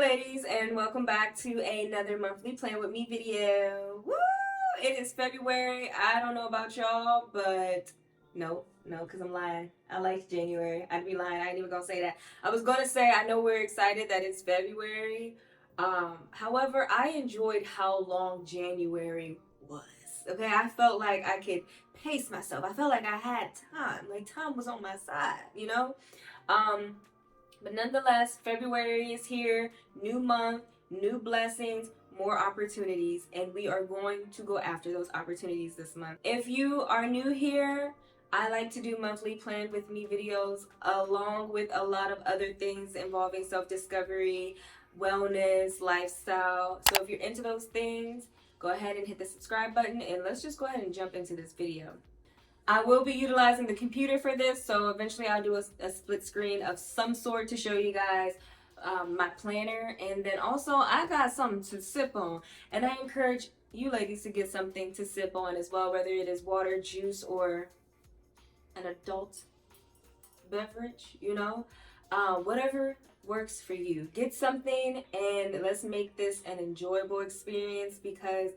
ladies, and welcome back to another monthly Plan With Me video. Woo! It is February. I don't know about y'all, but no, because I'm lying. I like January. I'd be lying. I ain't even gonna say that. I was gonna say I know we're excited that it's February. However, I enjoyed how long January was. Okay, I felt like I could pace myself. I felt like I had time. Like time was on my side, you know? But nonetheless, February is here, new month, new blessings, more opportunities, and we are going to go after those opportunities this month. If you are new here, I like to do monthly Plan With Me videos along with a lot of other things involving self-discovery, wellness, lifestyle. So if you're into those things, go ahead and hit the subscribe button, and let's just go ahead and jump into this video. I will be utilizing the computer for this, so eventually I'll do a split screen of some sort to show you guys my planner, and then also I got something to sip on, and I encourage you ladies to get something to sip on as well, whether it is water, juice, or an adult beverage, you know, whatever works for you. Get something and let's make this an enjoyable experience, because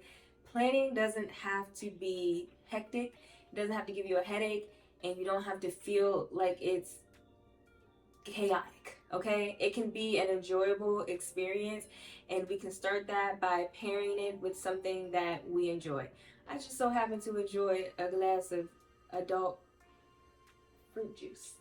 planning doesn't have to be hectic. It doesn't have to give you a headache, and you don't have to feel like it's chaotic, okay? It can be an enjoyable experience, and we can start that by pairing it with something that we enjoy. I just so happen to enjoy a glass of adult fruit juice.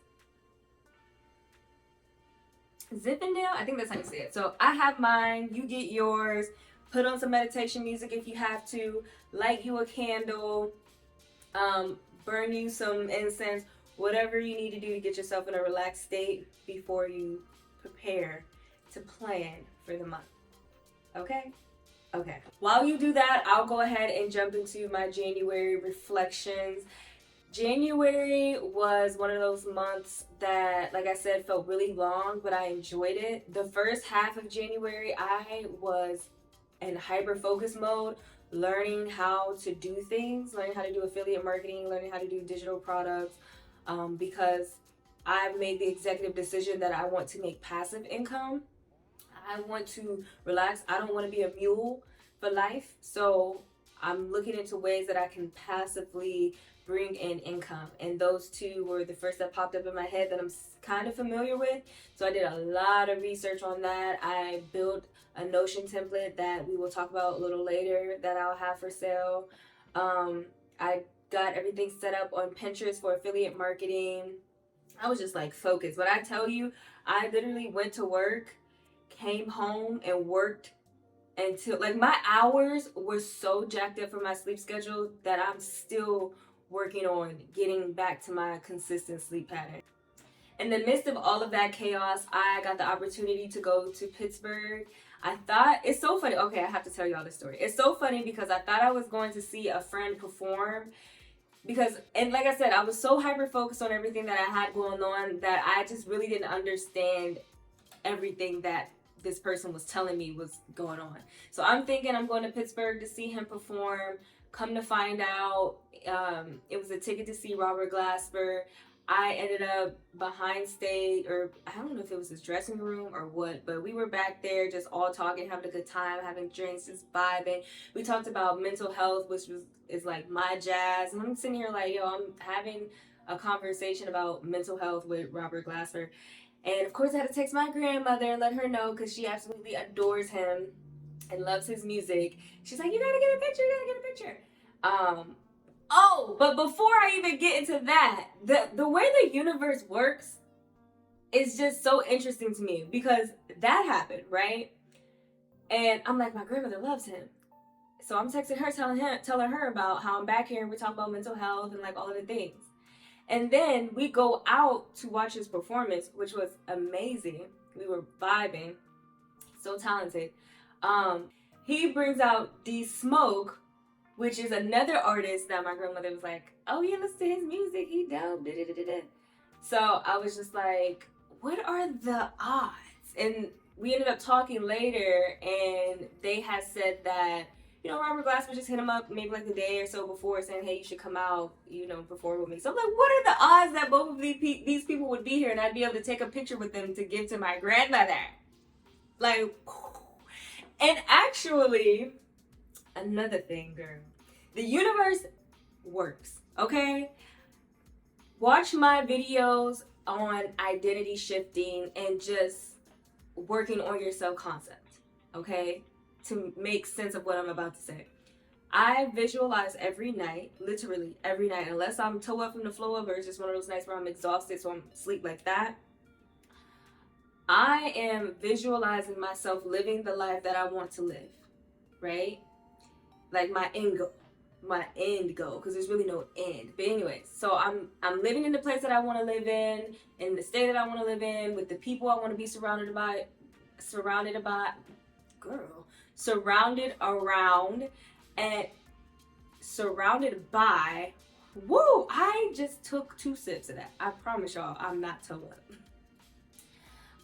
Zinfandel, I think that's how you say it. So I have mine, you get yours. Put on some meditation music if you have to. Light you a candle. Burn you some incense, whatever you need to do to get yourself in a relaxed state before you prepare to plan for the month. Okay? Okay. While you do that, I'll go ahead and jump into my January reflections. January was one of those months that, like I said, felt really long, but I enjoyed it. The first half of January, I was in hyper focus mode, learning how to do things, learning how to do affiliate marketing, learning how to do digital products, because I've made the executive decision that I want to make passive income. I want to relax. I don't want to be a mule for life. So I'm looking into ways that I can passively bring in income, and those two were the first that popped up in my head that I'm kind of familiar with. So I did a lot of research on that. I built a Notion template that we will talk about a little later that I'll have for sale. I got everything set up on Pinterest for affiliate marketing. I was just like focused. But I tell you, I literally went to work, came home, and worked until, like, my hours were so jacked up for my sleep schedule that I'm still working on getting back to my consistent sleep pattern. In the midst of all of that chaos, I got the opportunity to go to Pittsburgh. I thought, it's so funny. Okay, I have to tell y'all this story. It's so funny because I thought I was going to see a friend perform, because, and like I said, I was so hyper focused on everything that I had going on that I just really didn't understand everything that this person was telling me was going on. So I'm thinking I'm going to Pittsburgh to see him perform. Come to find out, it was a ticket to see Robert Glasper. I ended up behind stage, or I don't know if it was his dressing room or what, but we were back there just all talking, having a good time, having drinks, just vibing. We talked about mental health, which is like my jazz. And I'm sitting here like, yo, I'm having a conversation about mental health with Robert Glasper. And of course I had to text my grandmother and let her know, because she absolutely adores him and loves his music. She's like, you gotta get a picture, you gotta get a picture. Oh, but before I even get into that, the way the universe works is just so interesting to me, because that happened, right? And I'm like, my grandmother loves him. So I'm texting her, telling her about how I'm back here and we're talking about mental health and like all of the things. And then we go out to watch his performance, which was amazing. We were vibing. So talented. He brings out D Smoke, which is another artist that my grandmother was like, oh yeah, listen to his music, he dope, da-da-da-da-da. So I was just like, what are the odds? And we ended up talking later, and they had said that, you know, Robert Glasper just hit him up maybe like the day or so before, saying, hey, you should come out, you know, perform with me. So I'm like, what are the odds that both of these people would be here and I'd be able to take a picture with them to give to my grandmother? Like, and actually, another thing, girl, the universe works, okay? Watch my videos on identity shifting and just working on your self concept, okay? To make sense of what I'm about to say. I visualize every night, literally every night, unless I'm toe up from the floor up or it's just one of those nights where I'm exhausted, so I'm asleep like that. I am visualizing myself living the life that I want to live, right? Like my end goal, because there's really no end. But anyways, so I'm living in the place that I want to live in the state that I want to live in, with the people I want to be surrounded around, and surrounded by. Woo! I just took 2 sips of that. I promise y'all, I'm not toe up.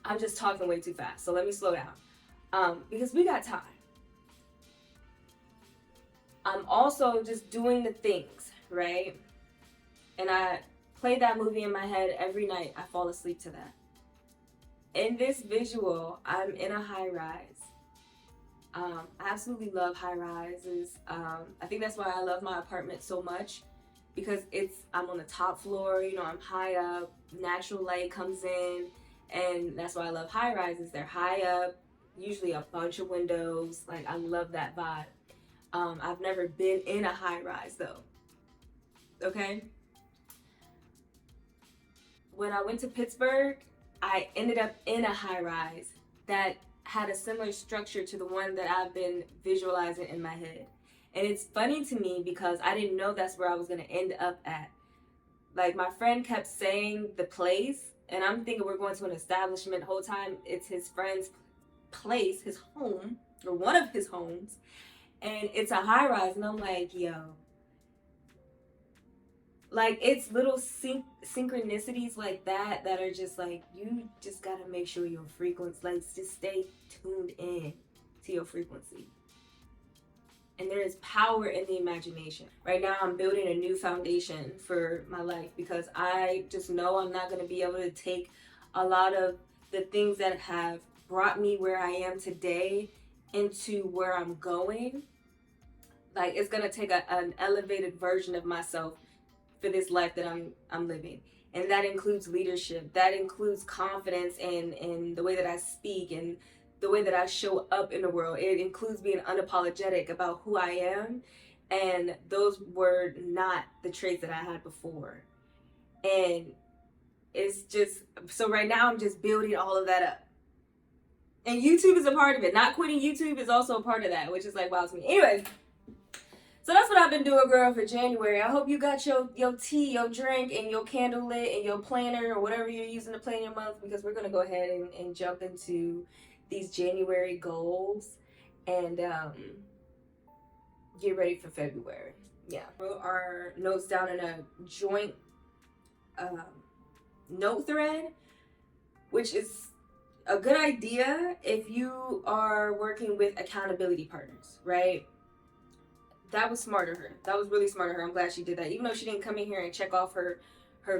I'm just talking way too fast, so let me slow down. Because we got time. I'm also just doing the things, right? And I play that movie in my head every night. I fall asleep to that. In this visual, I'm in a high rise. I absolutely love high rises. I think that's why I love my apartment so much, because I'm on the top floor, you know, I'm high up, natural light comes in, and that's why I love high rises. They're high up, usually a bunch of windows. Like, I love that vibe. I've never been in a high rise though. Okay. When I went to Pittsburgh, I ended up in a high rise that had a similar structure to the one that I've been visualizing in my head. And it's funny to me because I didn't know that's where I was going to end up at. Like, my friend kept saying the place, and I'm thinking we're going to an establishment. The whole time it's his friend's place, his home, or one of his homes. And it's a high rise, and I'm like, yo. Like, it's little synchronicities like that are just like, you just gotta make sure your frequency, like, just stay tuned in to your frequency. And there is power in the imagination. Right now, I'm building a new foundation for my life because I just know I'm not gonna be able to take a lot of the things that have brought me where I am today into where I'm going. Like, it's gonna take an elevated version of myself for this life that I'm living. And that includes leadership. That includes confidence in the way that I speak and the way that I show up in the world. It includes being unapologetic about who I am. And those were not the traits that I had before. And it's just, so right now I'm just building all of that up. And YouTube is a part of it. Not quitting YouTube is also a part of that, which is like, wow to me. Anyways, so that's what I've been doing, girl, for January. I hope you got your tea, your drink, and your candle lit, and your planner, or whatever you're using to plan your month, because we're going to go ahead and jump into these January goals and get ready for February. Yeah. We wrote our notes down in a joint note thread, which is a good idea if you are working with accountability partners, right? That was smart of her. That was really smart of her. I'm glad she did that. Even though she didn't come in here and check off her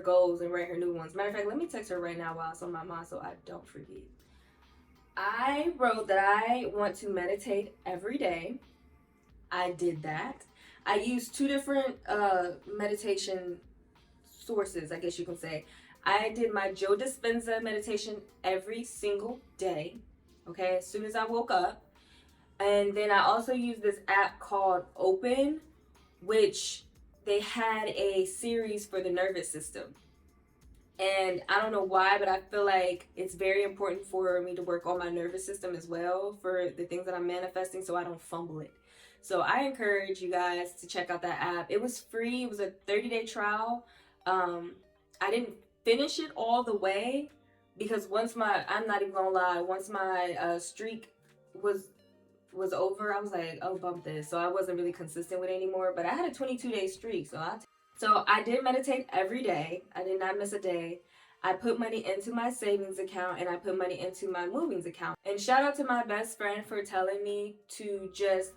goals and write her new ones. Matter of fact, let me text her right now while it's on my mind so I don't forget. I wrote that I want to meditate every day. I did that. I used 2 different meditation sources, I guess you can say. I did my Joe Dispenza meditation every single day, okay, as soon as I woke up. And then I also used this app called Open, which they had a series for the nervous system. And I don't know why, but I feel like it's very important for me to work on my nervous system as well for the things that I'm manifesting so I don't fumble it. So I encourage you guys to check out that app. It was free. It was a 30-day trial. I didn't finish it all the way because I'm not even gonna lie, once my streak was over, I was like, oh, bump this. So I wasn't really consistent with it anymore, but I had a 22-day streak. So I did meditate every day. I did not miss a day. I put money into my savings account and I put money into my movings account. And shout out to my best friend for telling me to just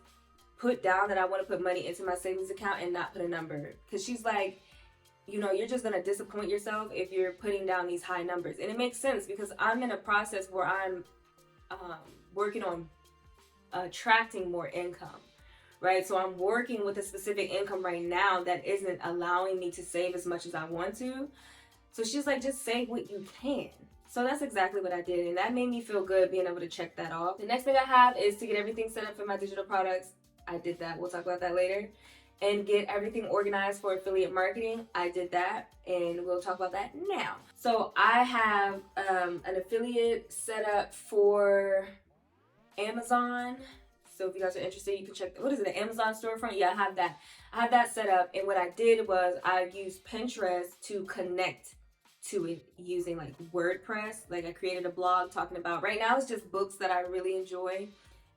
put down that I want to put money into my savings account and not put a number. Because she's like, you know, you're just going to disappoint yourself if you're putting down these high numbers. And it makes sense because I'm in a process where I'm working on attracting more income, right? So I'm working with a specific income right now that isn't allowing me to save as much as I want to. So she's like, just save what you can. So that's exactly what I did, and that made me feel good being able to check that off. The next thing I have is to get everything set up for my digital products. I did that. We'll talk about that later. And get everything organized for affiliate marketing. I did that, and we'll talk about that now. So I have an affiliate set up for Amazon. So if you guys are interested, you can check, what is it, the Amazon storefront? Yeah, I have that. I have that set up, and what I did was I used Pinterest to connect to it using like WordPress. Like I created a blog talking about, right now it's just books that I really enjoy,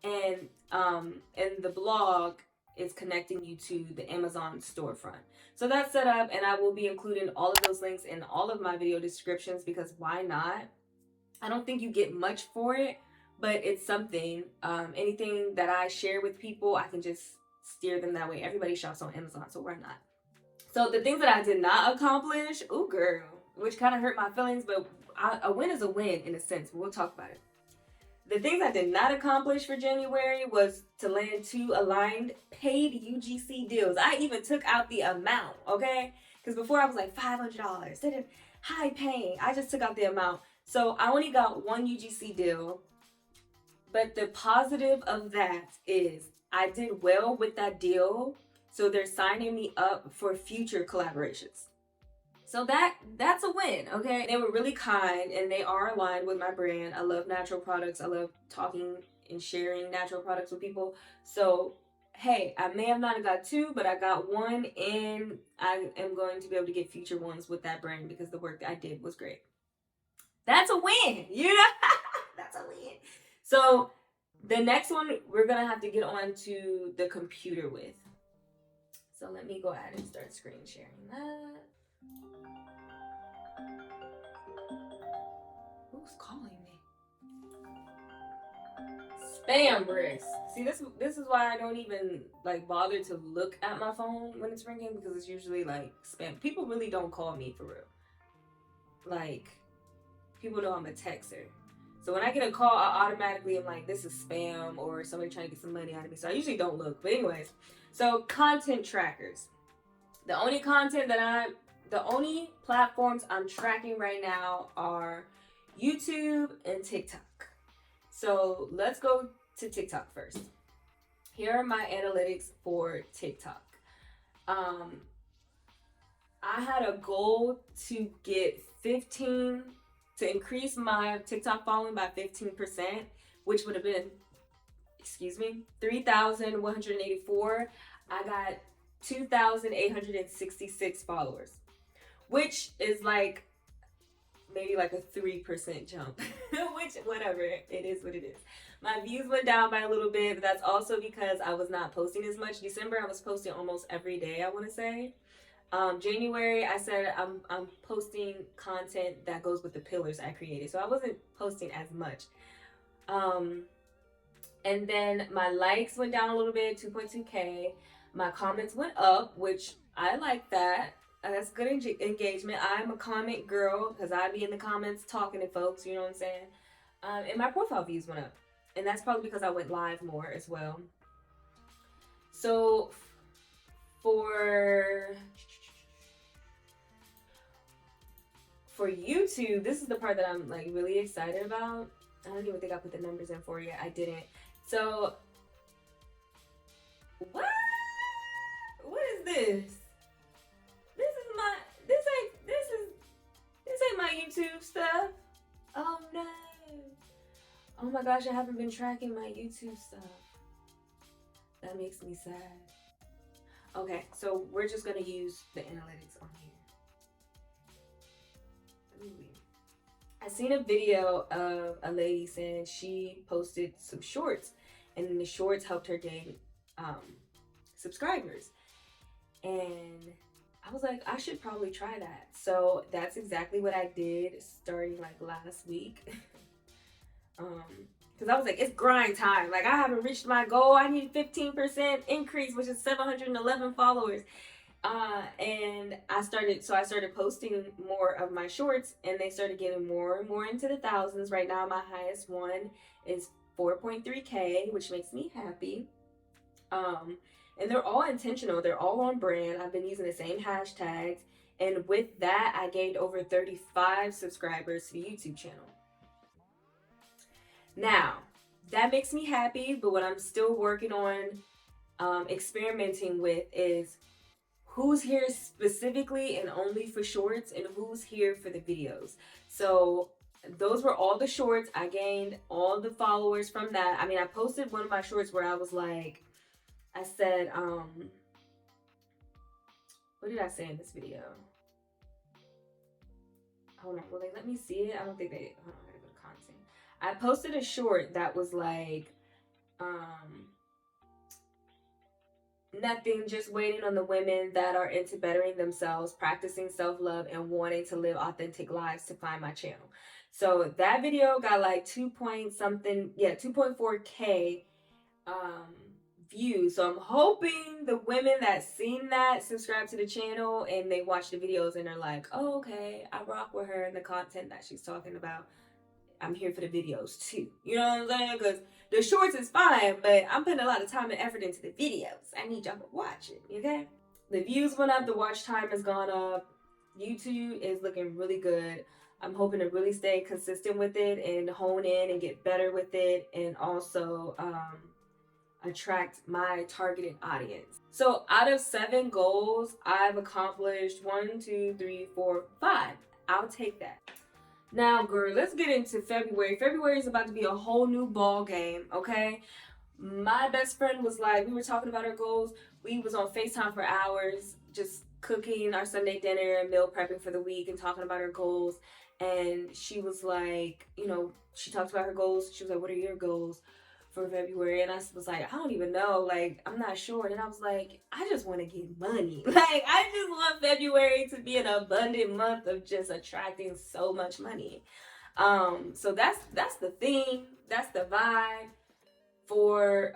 and the blog is connecting you to the Amazon storefront. So that's set up, and I will be including all of those links in all of my video descriptions, because why not? I don't think you get much for it, but it's something. Anything that I share with people, I can just steer them that way. Everybody shops on Amazon, so why not? So the things that I did not accomplish, ooh girl, which kind of hurt my feelings, but a win is a win in a sense. But we'll talk about it. The things I did not accomplish for January was to land 2 aligned paid UGC deals. I even took out the amount, okay? Because before I was like $500, then high paying. I just took out the amount. So I only got 1 UGC deal. But the positive of that is I did well with that deal. So they're signing me up for future collaborations. So that's a win, okay? They were really kind, and they are aligned with my brand. I love natural products. I love talking and sharing natural products with people. So, hey, I may have not got 2, but I got 1, and I am going to be able to get future ones with that brand because the work I did was great. That's a win, you know? That's a win. So the next one we're going to have to get onto the computer with. So let me go ahead and start screen sharing that. Who's calling me? Spam risk. See, this is why I don't even like bother to look at my phone when it's ringing, because it's usually like spam. People really don't call me for real. Like, people know I'm a texter. So when I get a call, I automatically am like, this is spam or somebody trying to get some money out of me. So I usually don't look. But anyways, so content trackers. The only platforms I'm tracking right now are YouTube and TikTok. So let's go to TikTok first. Here are my analytics for TikTok. I had a goal to get to increase my TikTok following by 15%, which would have been, 3,184. I got 2,866 followers, which is like maybe like a 3% jump, which whatever, it is what it is. My views went down by a little bit, but that's also because I was not posting as much. December, I was posting almost every day, I want to say. January, I said I'm posting content that goes with the pillars I created, so I wasn't posting as much. And then my likes went down a little bit, 2.2K. My comments went up, which I like that. That's good engagement. I'm a comment girl because I be in the comments talking to folks, you know what I'm saying? And my profile views went up. And that's probably because I went live more as well. So for YouTube, this is the part that I'm like really excited about. I don't even think I put the numbers in for you. I didn't. So what is this? This ain't my YouTube stuff. Oh no. Oh my gosh, I haven't been tracking my YouTube stuff. That makes me sad. Okay, so we're just gonna use the analytics on here. I seen a video of a lady saying she posted some shorts, and then the shorts helped her gain subscribers. And I was like, I should probably try that. So that's exactly what I did starting like last week. Because I was like, it's grind time. Like, I haven't reached my goal. I need 15% increase, which is 711 followers. And I started posting more of my shorts, and they started getting more and more into the thousands. Right now, my highest one is 4.3K, which makes me happy. And they're all intentional. They're all on brand. I've been using the same hashtags. And with that, I gained over 35 subscribers to the YouTube channel. Now, that makes me happy, but what I'm still working on experimenting with is who's here specifically and only for shorts and who's here for the videos. So those were all the shorts. I gained all the followers from that. I mean, I posted one of my shorts where I was like, I said, what did I say in this video? Hold on, will they let me see it? I don't think they, hold on, I gotta go to content. I posted a short that was like, nothing, just waiting on the women that are into bettering themselves, practicing self-love, and wanting to live authentic lives to find my channel. So that video got like 2.4K views. So I'm hoping the women that seen that subscribe to the channel and they watch the videos and are like, oh, okay, I rock with her and the content that she's talking about. I'm here for the videos too. You know what I'm saying? Because the shorts is fine, but I'm putting a lot of time and effort into the videos. I need y'all to watch it, okay? The views went up, the watch time has gone up. YouTube is looking really good. I'm hoping to really stay consistent with it and hone in and get better with it, and also attract my targeted audience. So out of 7 goals, I've accomplished 1, 2, 3, 4, 5. I'll take that. Now, girl, let's get into February. February is about to be a whole new ball game, okay? My best friend was like, we were talking about our goals. We was on FaceTime for hours, just cooking our Sunday dinner and meal prepping for the week and talking about our goals. And she was like, you know, she talked about her goals. She was like, what are your goals for February? And I was like, I don't even know. Like, I'm not sure. And I was like, I just want to get money. Like, I just want February to be an abundant month of just attracting so much money. So that's the theme. That's the vibe for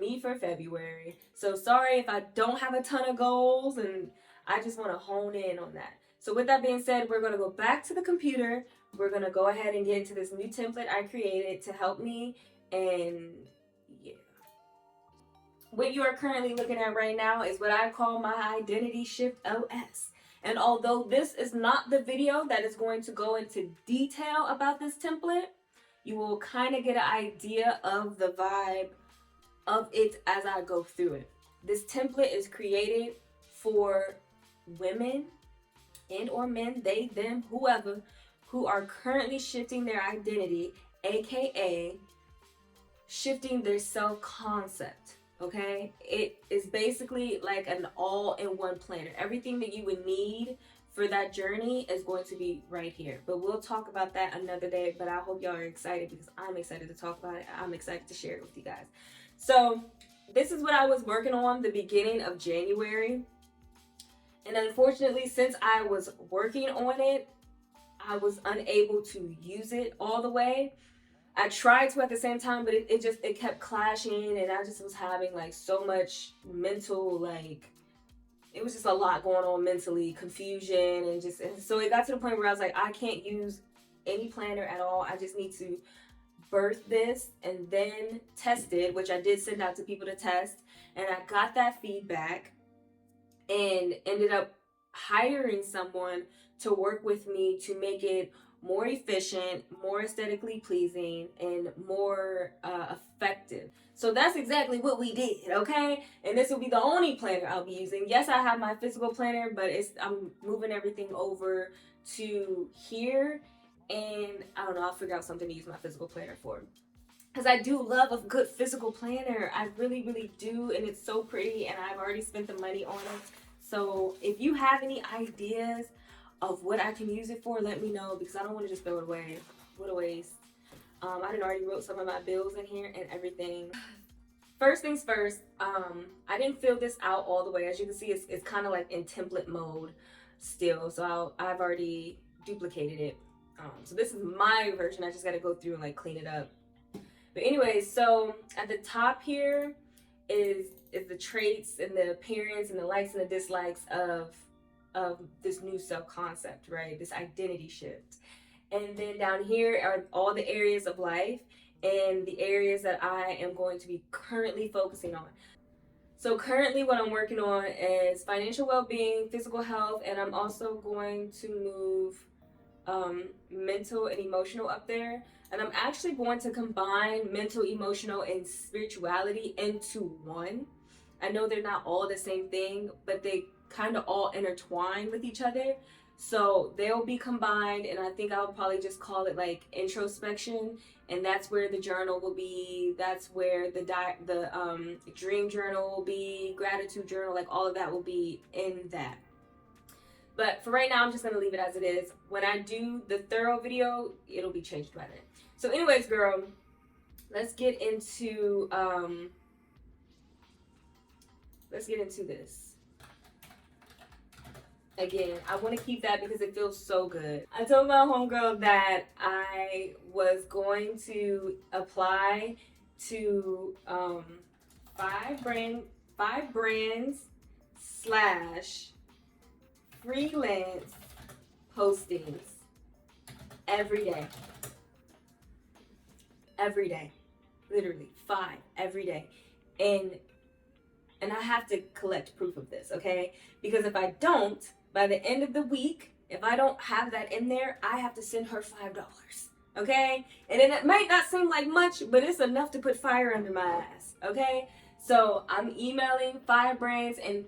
me for February. So sorry if I don't have a ton of goals, and I just want to hone in on that. So with that being said, we're going to go back to the computer. We're going to go ahead and get into this new template I created to help me. And yeah. What you are currently looking at right now is what I call my Identity Shift OS. And although this is not the video that is going to go into detail about this template, you will kind of get an idea of the vibe of it as I go through it. This template is created for women and or men, they, them, whoever, who are currently shifting their identity, aka shifting their self-concept, okay? It is basically like an all-in-one planner. Everything that you would need for that journey is going to be right here. But we'll talk about that another day, but I hope y'all are excited because I'm excited to talk about it. I'm excited to share it with you guys. So this is what I was working on the beginning of January. And unfortunately, since I was working on it, I was unable to use it all the way. I tried to at the same time, but it kept clashing, and I just was having like so much mental, like, it was just a lot going on mentally, confusion, and so it got to the point where I was like, I can't use any planner at all. I just need to birth this and then test it, which I did send out to people to test, and I got that feedback and ended up hiring someone to work with me to make it more efficient, more aesthetically pleasing, and more effective. So that's exactly what we did, okay? And this will be the only planner I'll be using. Yes, I have my physical planner, but I'm moving everything over to here, and I don't know, I'll figure out something to use my physical planner for. Because I do love a good physical planner. I really, really do, and it's so pretty, and I've already spent the money on it. So if you have any ideas of what I can use it for, let me know, because I don't want to just throw it away. What a waste. I done already wrote some of my bills in here and everything. First things first, I didn't fill this out all the way. As you can see, it's kind of like in template mode still. So I've already duplicated it. So this is my version. I just got to go through and like clean it up. But anyway, so at the top here is the traits and the appearance and the likes and the dislikes of this new self-concept, right? This identity shift. And then down here are all the areas of life and the areas that I am going to be currently focusing on. So currently what I'm working on is financial well-being, physical health, and I'm also going to move mental and emotional up there. And I'm actually going to combine mental, emotional, and spirituality into one. I know they're not all the same thing, but they kind of all intertwine with each other. So they'll be combined, and I think I'll probably just call it like introspection, and that's where the journal will be. That's where the dream journal will be, gratitude journal, like all of that will be in that. But for right now, I'm just gonna leave it as it is. When I do the thorough video, it'll be changed by then. So, anyways, girl, let's get into this. Again, I want to keep that because it feels so good. I told my homegirl that I was going to apply to 5 brands slash freelance postings every day. Every day. Literally 5 every day. And I have to collect proof of this, okay? Because if I don't, by the end of the week, if I don't have that in there, I have to send her $5, okay? And then it might not seem like much, but it's enough to put fire under my ass, okay? So I'm emailing 5 brands and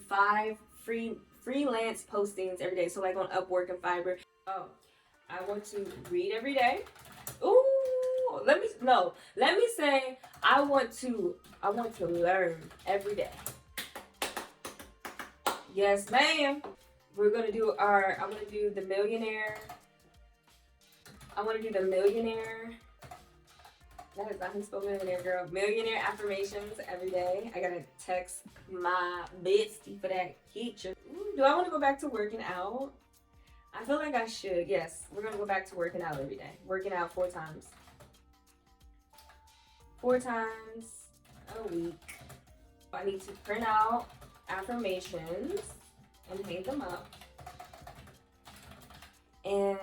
5 freelance postings every day. So like on Upwork and Fiverr. Oh, I want to read every day. Ooh, let me say I want to learn every day. Yes, ma'am. I'm gonna do the millionaire. I want to do the millionaire. That is not who spelled millionaire, girl. Millionaire affirmations every day. I gotta text my bestie for that kitchen. Do I want to go back to working out? I feel like I should. Yes, we're gonna go back to working out every day. Working out 4 times. 4 times a week. I need to print out affirmations and hang them up. And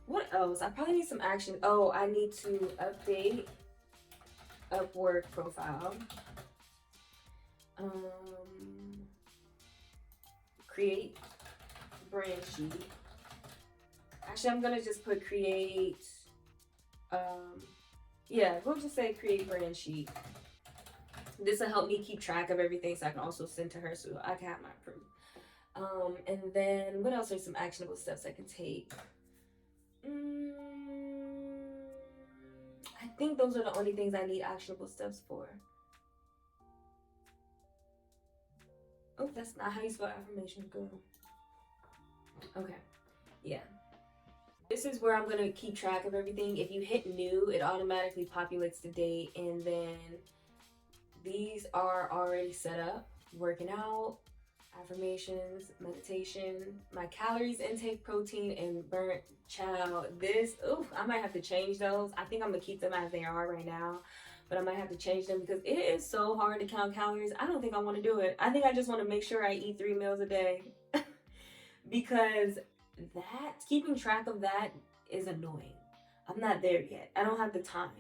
what else? I probably need some action. Oh, I need to update Upwork profile. Create brand sheet. Actually, I'm gonna just put create. Yeah, we'll just say create brand sheet. This will help me keep track of everything, so I can also send to her so I can have my proof. And then what else are some actionable steps I can take? I think those are the only things I need actionable steps for. Oh, that's not how you spell affirmation, girl. Okay, yeah. This is where I'm going to keep track of everything. If you hit new, it automatically populates the date, and then these are already set up. Working out, affirmations, meditation, my calories intake, protein, and burnt child. I might have to change those. I think I'm gonna keep them as they are right now, but I might have to change them because it is so hard to count calories. I don't think I want to do it. I think I just want to make sure I eat 3 meals a day because keeping track of that is annoying. I'm not there yet. I don't have the time.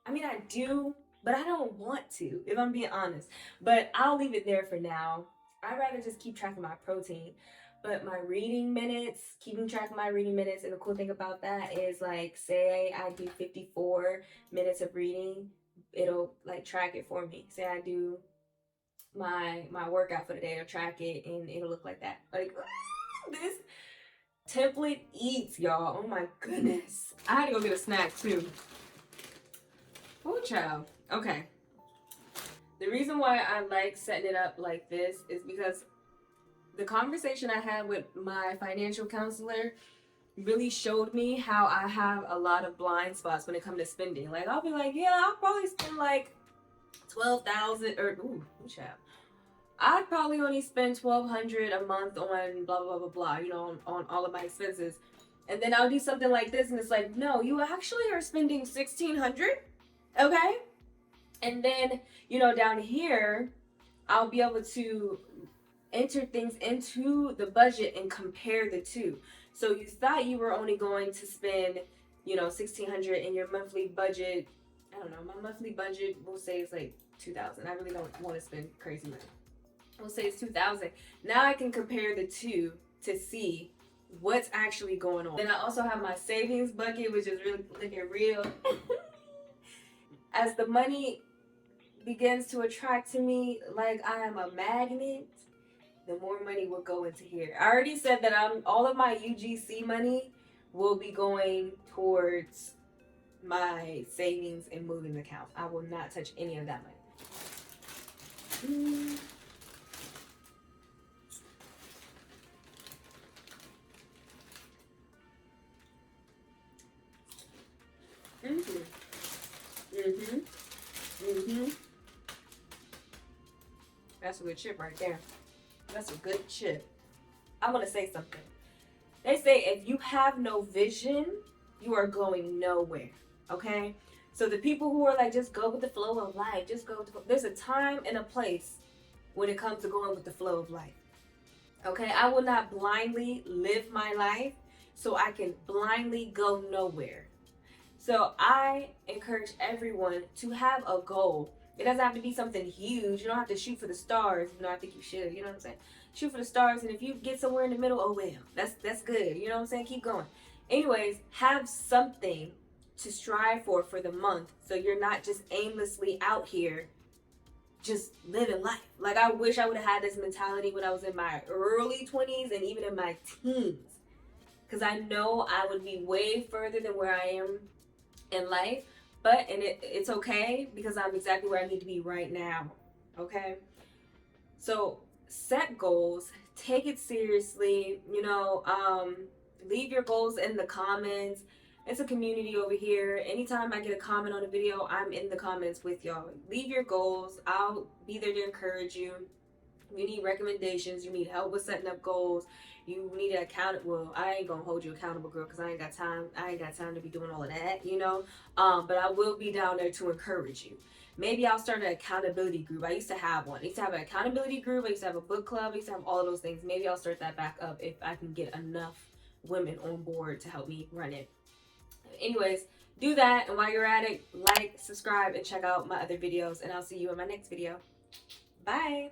I mean, I do, but I don't want to, if I'm being honest. But I'll leave it there for now. I'd rather just keep track of my protein. But my reading minutes, keeping track of my reading minutes, and the cool thing about that is, like, say I do 54 minutes of reading, it'll like track it for me. Say I do my workout for the day, it'll track it and it'll look like that. Like, this template eats, y'all. Oh my goodness. I had to go get a snack too. Oh, child. Okay. The reason why I like setting it up like this is because the conversation I had with my financial counselor really showed me how I have a lot of blind spots when it comes to spending. Like, I'll be like, yeah, I'll probably spend like 12,000 or child. I'd probably only spend 1,200 a month on blah blah blah blah, you know, on all of my expenses. And then I'll do something like this and it's like, no, you actually are spending 1,600, okay? And then, you know, down here, I'll be able to enter things into the budget and compare the two. So you thought you were only going to spend, you know, 1,600 in your monthly budget. I don't know, my monthly budget, we'll say it's like 2,000. I really don't want to spend crazy money. We'll say it's 2,000. Now I can compare the two to see what's actually going on. Then I also have my savings bucket, which is really looking real. As the money begins to attract to me like I am a magnet, the more money will go into here. I already said that all of my UGC money will be going towards my savings and moving account. I will not touch any of that money. That's a good chip right there. That's a good chip. I'm gonna say something. They say if you have no vision, you are going nowhere. Okay? So the people who are like, just go with the flow of life, just go with the flow. There's a time and a place when it comes to going with the flow of life. Okay? I will not blindly live my life so I can blindly go nowhere. So I encourage everyone to have a goal. It doesn't have to be something huge. You don't have to shoot for the stars. You know, I think you should. You know what I'm saying? Shoot for the stars, and if you get somewhere in the middle, oh well, that's good. You know what I'm saying? Keep going. Anyways, have something to strive for the month, so you're not just aimlessly out here just living life. Like, I wish I would have had this mentality when I was in my early 20s and even in my teens, because I know I would be way further than where I am in life. But it's okay, because I'm exactly where I need to be right now. Okay? So set goals, take it seriously, you know, leave your goals in the comments. It's a community over here. Anytime I get a comment on a video, I'm in the comments with y'all. Leave your goals. I'll be there to encourage you. You need recommendations, you need help with setting up goals, you need an account. Well, I ain't gonna hold you accountable, girl, because I ain't got time to be doing all of that, you know. But I will be down there to encourage you. Maybe I'll start an accountability group. I used to have one. I used to have an accountability group. I used to have a book club. I used to have all of those things. Maybe I'll start that back up if I can get enough women on board to help me run it. Anyways, do that, and while you're at it, like, subscribe, and check out my other videos, and I'll see you in my next video. Bye.